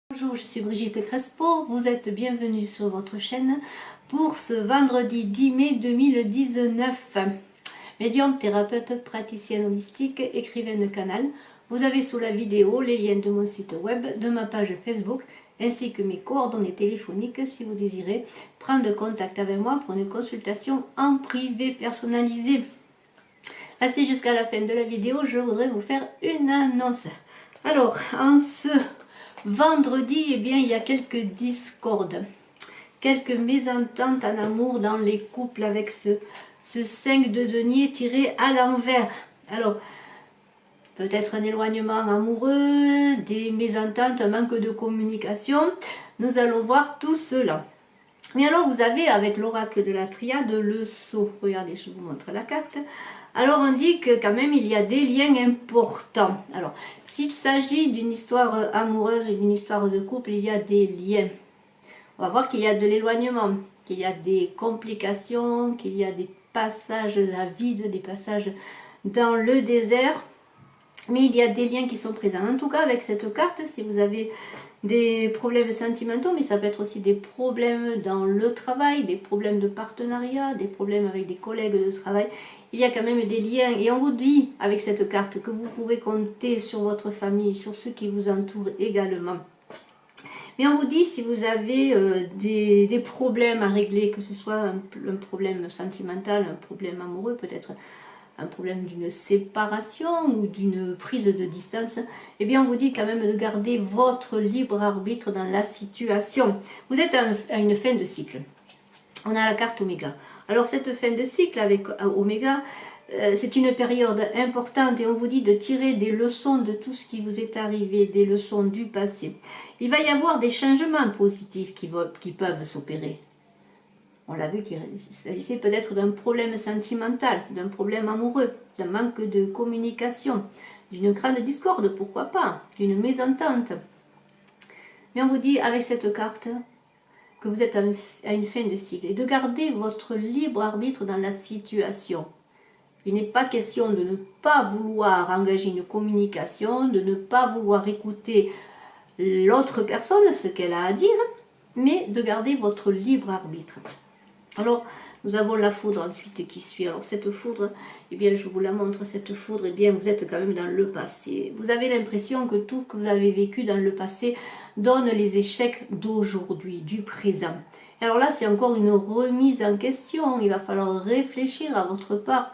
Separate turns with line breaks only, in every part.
Bonjour, je suis Brigitte Crespo, vous êtes bienvenue sur votre chaîne pour ce vendredi 10 mai 2019. Médium, thérapeute, praticienne holistique, écrivaine de canal. Vous avez sous la vidéo les liens de mon site web, de ma page Facebook, ainsi que mes coordonnées téléphoniques si vous désirez prendre contact avec moi pour une consultation en privé personnalisée. Restez jusqu'à la fin de la vidéo, je voudrais vous faire une annonce. Alors, en ce vendredi, eh bien, il y a quelques discordes, quelques mésententes en amour dans les couples avec ce 5 de denier tiré à l'envers. Alors, peut-être un éloignement amoureux, des mésententes, un manque de communication. Nous allons voir tout cela. Mais alors, vous avez avec l'oracle de la triade le sceau. Regardez, je vous montre la carte. Alors, on dit que quand même, il y a des liens importants. Alors, s'il s'agit d'une histoire amoureuse, d'une histoire de couple, il y a des liens. On va voir qu'il y a de l'éloignement, qu'il y a des complications, qu'il y a des passages à vide, des passages dans le désert. Mais il y a des liens qui sont présents. En tout cas, avec cette carte, si vous avez des problèmes sentimentaux, mais ça peut être aussi des problèmes dans le travail, des problèmes de partenariat, des problèmes avec des collègues de travail, il y a quand même des liens. Et on vous dit avec cette carte que vous pouvez compter sur votre famille, sur ceux qui vous entourent également. Mais on vous dit si vous avez des problèmes à régler, que ce soit un problème sentimental, un problème amoureux, peut-être un problème d'une séparation ou d'une prise de distance, eh bien on vous dit quand même de garder votre libre arbitre dans la situation. Vous êtes à une fin de cycle. On a la carte Oméga. Alors cette fin de cycle avec Oméga, c'est une période importante et on vous dit de tirer des leçons de tout ce qui vous est arrivé, des leçons du passé. Il va y avoir des changements positifs qui peuvent s'opérer. On l'a vu qu'il s'agissait peut-être d'un problème sentimental, d'un problème amoureux, d'un manque de communication, d'une grande discorde, pourquoi pas, d'une mésentente. Mais on vous dit avec cette carte que vous êtes à une fin de cycle et de garder votre libre arbitre dans la situation. Il n'est pas question de ne pas vouloir engager une communication, de ne pas vouloir écouter l'autre personne, ce qu'elle a à dire, mais de garder votre libre arbitre. Alors, nous avons la foudre ensuite qui suit. Alors, cette foudre, eh bien, je vous la montre, cette foudre, eh bien, vous êtes quand même dans le passé. Vous avez l'impression que tout ce que vous avez vécu dans le passé donne les échecs d'aujourd'hui, du présent. Et alors là, c'est encore une remise en question. Il va falloir réfléchir à votre part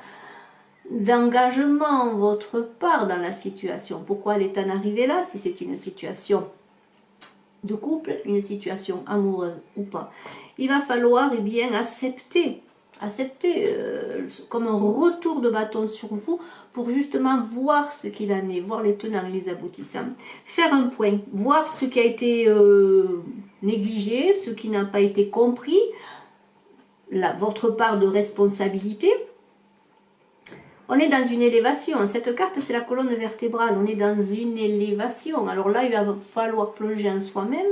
d'engagement, votre part dans la situation. Pourquoi elle est en arrivée là, si c'est une situation de couple, une situation amoureuse ou pas. Il va falloir eh bien, accepter comme un retour de bâton sur vous pour justement voir ce qu'il en est, voir les tenants et les aboutissants. Faire un point, voir ce qui a été négligé, ce qui n'a pas été compris, votre part de responsabilité. On est dans une élévation. Cette carte, c'est la colonne vertébrale. On est dans une élévation. Alors là, il va falloir plonger en soi-même,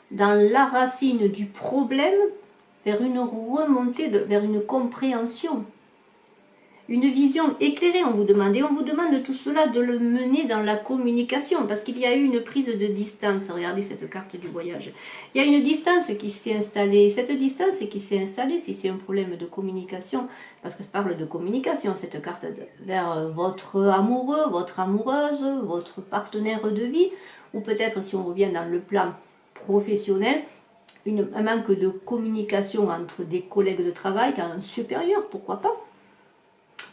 dans la racine du problème, vers une remontée, vers une compréhension. Une vision éclairée, on vous demande. Et on vous demande tout cela de le mener dans la communication, parce qu'il y a eu une prise de distance. Regardez cette carte du voyage. Il y a une distance qui s'est installée. Cette distance qui s'est installée, si c'est un problème de communication, parce que je parle de communication, cette carte vers votre amoureux, votre amoureuse, votre partenaire de vie, ou peut-être si on revient dans le plan professionnel, un manque de communication entre des collègues de travail, un supérieur, pourquoi pas,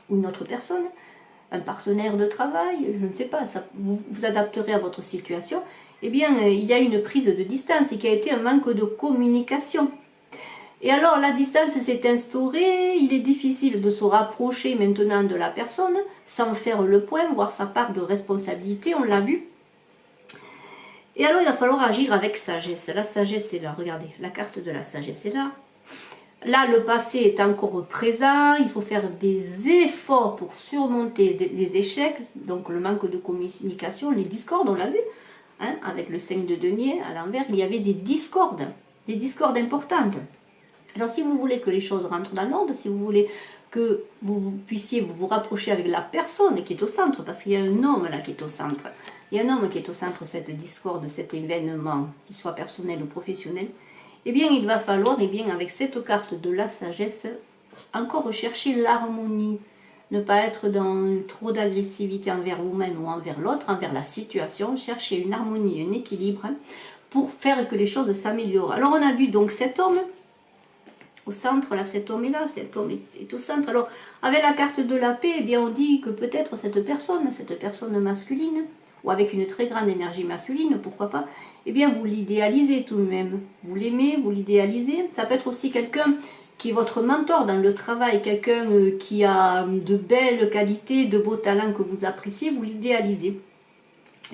ou une autre personne, un partenaire de travail, je ne sais pas, ça, vous adapterez à votre situation, eh bien, il y a une prise de distance qui a été un manque de communication. Et alors, la distance s'est instaurée, il est difficile de se rapprocher maintenant de la personne sans faire le point, voir sa part de responsabilité, on l'a vu. Et alors, il va falloir agir avec sagesse. La sagesse est là, regardez, la carte de la sagesse est là. Là, le passé est encore présent, il faut faire des efforts pour surmonter des échecs, donc le manque de communication, les discordes, on l'a vu, hein, avec le 5 de denier à l'envers, il y avait des discordes importantes. Alors si vous voulez que les choses rentrent dans l'ordre, si vous voulez que vous puissiez vous rapprocher avec la personne qui est au centre, parce qu'il y a un homme là qui est au centre. Il y a un homme qui est au centre de cette discorde, de cet événement, qu'il soit personnel ou professionnel. Eh bien, il va falloir, eh bien, avec cette carte de la sagesse, encore rechercher l'harmonie. Ne pas être dans trop d'agressivité envers vous-même ou envers l'autre, envers la situation. Chercher une harmonie, un équilibre pour faire que les choses s'améliorent. Alors, on a vu donc cet homme au centre, là, cet homme est là, cet homme est au centre. Alors, avec la carte de la paix, eh bien, on dit que peut-être cette personne masculine, ou avec une très grande énergie masculine, pourquoi pas, eh bien, vous l'idéalisez tout de même. Vous l'aimez, vous l'idéalisez. Ça peut être aussi quelqu'un qui est votre mentor dans le travail, quelqu'un qui a de belles qualités, de beaux talents que vous appréciez, vous l'idéalisez.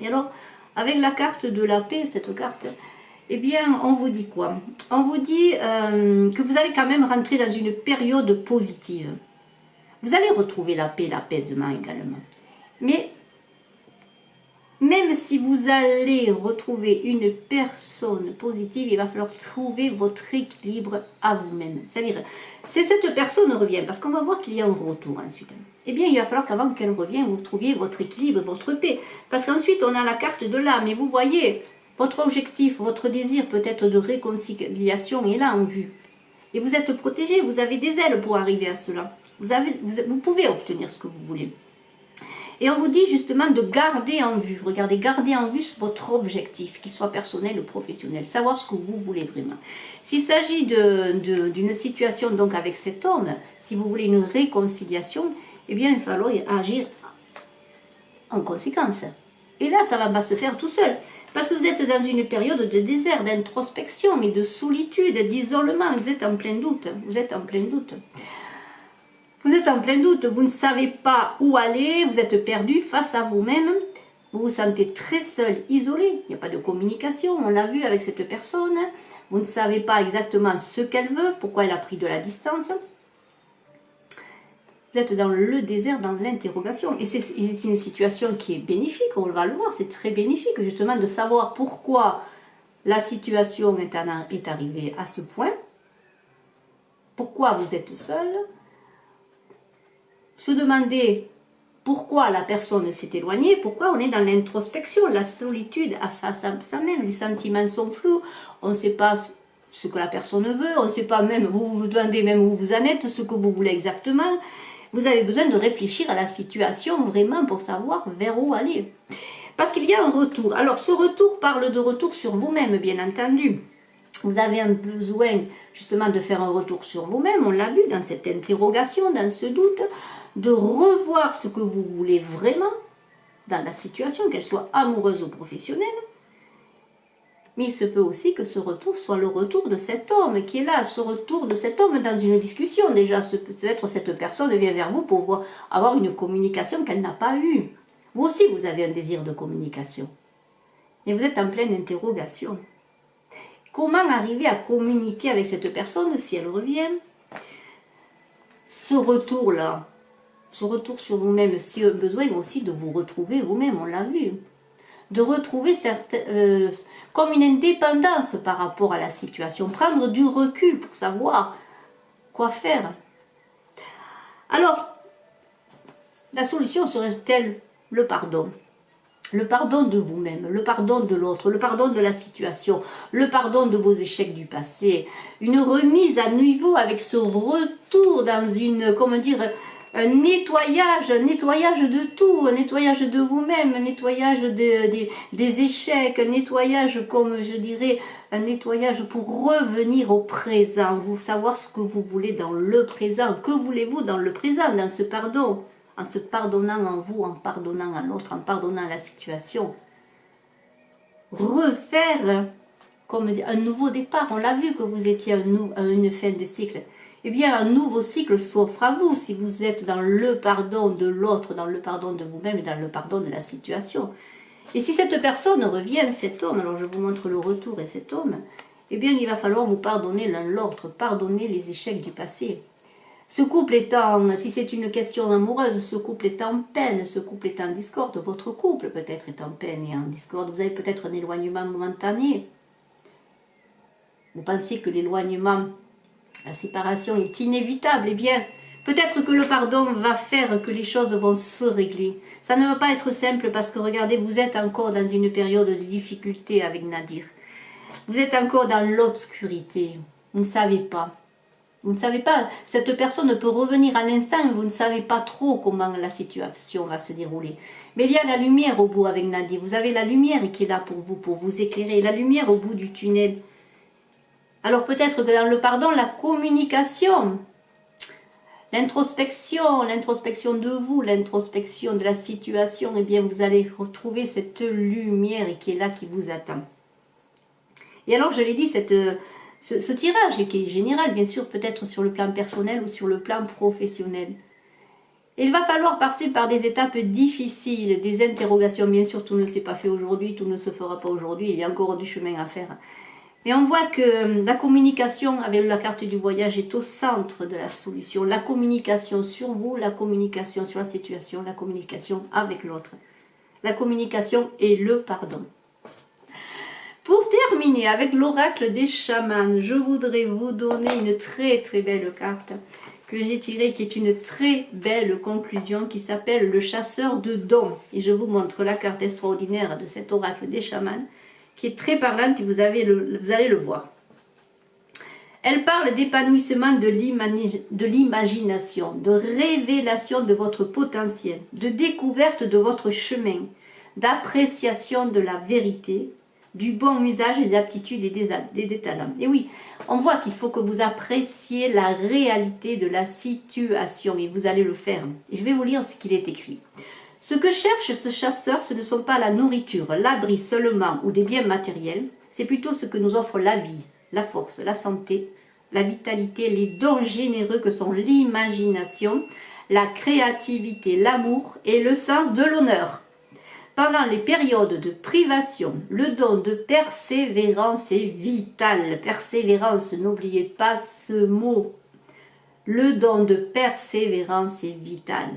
Et alors, avec la carte de la paix, cette carte, eh bien, on vous dit quoi? On vous dit que vous allez quand même rentrer dans une période positive. Vous allez retrouver la paix, l'apaisement également. Mais même si vous allez retrouver une personne positive, il va falloir trouver votre équilibre à vous-même. C'est-à-dire, si cette personne revient, parce qu'on va voir qu'il y a un retour ensuite, eh bien, il va falloir qu'avant qu'elle revienne, vous trouviez votre équilibre, votre paix. Parce qu'ensuite, on a la carte de l'âme, et vous voyez, votre objectif, votre désir peut-être de réconciliation est là en vue. Et vous êtes protégé, vous avez des ailes pour arriver à cela. Vous pouvez obtenir ce que vous voulez. Et on vous dit justement de garder en vue, regardez, garder en vue votre objectif, qu'il soit personnel ou professionnel, savoir ce que vous voulez vraiment. S'il s'agit d'une situation donc avec cet homme, si vous voulez une réconciliation, eh bien il va falloir agir en conséquence. Et là, ça ne va pas se faire tout seul, parce que vous êtes dans une période de désert, d'introspection et de solitude, d'isolement, vous êtes en plein doute, vous êtes en plein doute. Vous êtes en plein doute, vous ne savez pas où aller, vous êtes perdu face à vous-même, vous vous sentez très seul, isolé, il n'y a pas de communication, on l'a vu avec cette personne, vous ne savez pas exactement ce qu'elle veut, pourquoi elle a pris de la distance. Vous êtes dans le désert, dans l'interrogation, et c'est une situation qui est bénéfique, on va le voir, c'est très bénéfique justement de savoir pourquoi la situation est arrivée à ce point, pourquoi vous êtes seul. Se demander pourquoi la personne s'est éloignée, pourquoi on est dans l'introspection, la solitude face à soi-même, les sentiments sont flous, on ne sait pas ce que la personne veut, on ne sait pas même, vous vous demandez même où vous en êtes, ce que vous voulez exactement. Vous avez besoin de réfléchir à la situation vraiment pour savoir vers où aller. Parce qu'il y a un retour. Alors ce retour parle de retour sur vous-même, bien entendu. Vous avez un besoin justement de faire un retour sur vous-même, on l'a vu dans cette interrogation, dans ce doute, de revoir ce que vous voulez vraiment dans la situation, qu'elle soit amoureuse ou professionnelle. Mais il se peut aussi que ce retour soit le retour de cet homme qui est là, ce retour de cet homme dans une discussion. Déjà, peut-être cette personne vient vers vous pour avoir une communication qu'elle n'a pas eue. Vous aussi, vous avez un désir de communication. Mais vous êtes en pleine interrogation. Comment arriver à communiquer avec cette personne si elle revient? Ce retour-là, ce retour sur vous-même, si besoin aussi de vous retrouver vous-même, on l'a vu. De retrouver comme une indépendance par rapport à la situation. Prendre du recul pour savoir quoi faire. Alors, la solution serait-elle le pardon? Le pardon de vous-même, le pardon de l'autre, le pardon de la situation, le pardon de vos échecs du passé, une remise à niveau avec ce retour dans une, comment dire, un nettoyage de tout, un nettoyage de vous-même, un nettoyage des échecs, un nettoyage, comme je dirais, un nettoyage pour revenir au présent, vous savoir ce que vous voulez dans le présent, que voulez-vous dans le présent, dans ce pardon, en se pardonnant en vous, en pardonnant à l'autre, en pardonnant la situation. Refaire comme un nouveau départ, on l'a vu que vous étiez à une fin de cycle. Eh bien, un nouveau cycle s'offre à vous si vous êtes dans le pardon de l'autre, dans le pardon de vous-même et dans le pardon de la situation. Et si cette personne revient, cet homme, alors je vous montre le retour et cet homme, eh bien, il va falloir vous pardonner l'un l'autre, pardonner les échecs du passé. Ce couple étant, si c'est une question amoureuse, ce couple est en peine, ce couple est en discorde, votre couple peut-être est en peine et en discorde, vous avez peut-être un éloignement momentané. Vous pensez que l'éloignement, la séparation est inévitable, eh bien, Peut-être que le pardon va faire que les choses vont se régler. Ça ne va pas être simple parce que regardez, vous êtes encore dans une période de difficulté avec Nadir. Vous êtes encore dans l'obscurité. Vous ne savez pas. Vous ne savez pas. Cette personne peut revenir à l'instant et vous ne savez pas trop comment la situation va se dérouler. Mais il y a la lumière au bout avec Nadir. Vous avez la lumière qui est là pour vous éclairer. La lumière au bout du tunnel. Alors peut-être que dans le pardon, la communication, l'introspection de vous, l'introspection de la situation, eh bien vous allez retrouver cette lumière qui est là, qui vous attend. Et alors je l'ai dit, ce tirage qui est général, bien sûr, peut-être sur le plan personnel ou sur le plan professionnel. Il va falloir passer par des étapes difficiles, des interrogations, bien sûr, tout ne s'est pas fait aujourd'hui, tout ne se fera pas aujourd'hui, il y a encore du chemin à faire. Mais on voit que la communication avec la carte du voyage est au centre de la solution. La communication sur vous, la communication sur la situation, la communication avec l'autre. La communication et le pardon. Pour terminer avec l'oracle des chamans, je voudrais vous donner une très très belle carte que j'ai tirée, qui est une très belle conclusion, qui s'appelle le chasseur de dons. Et je vous montre la carte extraordinaire de cet oracle des chamans, qui est très parlante et vous allez le voir. Elle parle d'épanouissement de l'imagination, de révélation de votre potentiel, de découverte de votre chemin, d'appréciation de la vérité, du bon usage des aptitudes et des talents. Et oui, on voit qu'il faut que vous appréciez la réalité de la situation et vous allez le faire. Et je vais vous lire ce qu'il est écrit. Ce que cherche ce chasseur, ce ne sont pas la nourriture, l'abri seulement ou des biens matériels, c'est plutôt ce que nous offre la vie, la force, la santé, la vitalité, les dons généreux que sont l'imagination, la créativité, l'amour et le sens de l'honneur. Pendant les périodes de privation, le don de persévérance est vital. Persévérance, n'oubliez pas ce mot. Le don de persévérance est vital.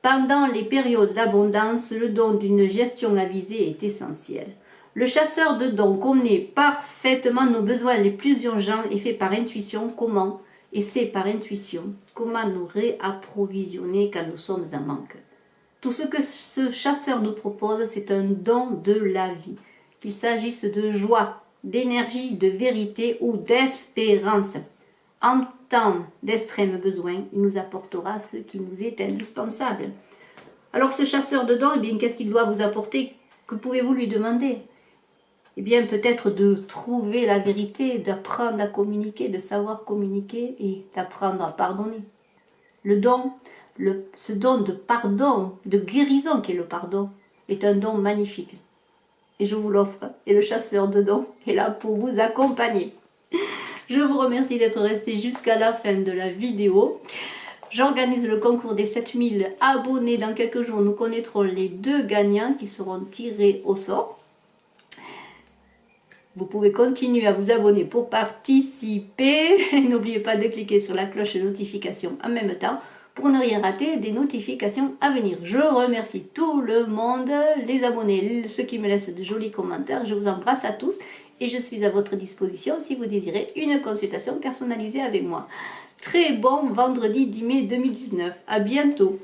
Pendant les périodes d'abondance, le don d'une gestion avisée est essentiel. Le chasseur de dons connaît parfaitement nos besoins les plus urgents et fait par intuition comment, et sait par intuition comment nous réapprovisionner quand nous sommes en manque. Tout ce que ce chasseur nous propose, c'est un don de la vie. Qu'il s'agisse de joie, d'énergie, de vérité ou d'espérance. En temps d'extrême besoin, il nous apportera ce qui nous est indispensable. Alors ce chasseur de dons, eh bien, qu'est-ce qu'il doit vous apporter? Que pouvez-vous lui demander? Eh bien, peut-être de trouver la vérité, d'apprendre à communiquer, de savoir communiquer et d'apprendre à pardonner. Le don, ce don de pardon, de guérison qu'est le pardon, est un don magnifique. Et je vous l'offre. Et le chasseur de dons est là pour vous accompagner. Je vous remercie d'être resté jusqu'à la fin de la vidéo. J'organise le concours des 7000 abonnés. Dans quelques jours, nous connaîtrons les 2 gagnants qui seront tirés au sort. Vous pouvez continuer à vous abonner pour participer. N'oubliez pas de cliquer sur la cloche de notification en même temps pour ne rien rater des notifications à venir. Je remercie tout le monde, les abonnés, ceux qui me laissent de jolis commentaires. Je vous embrasse à tous et je suis à votre disposition si vous désirez une consultation personnalisée avec moi. Très bon vendredi 10 mai 2019. À bientôt.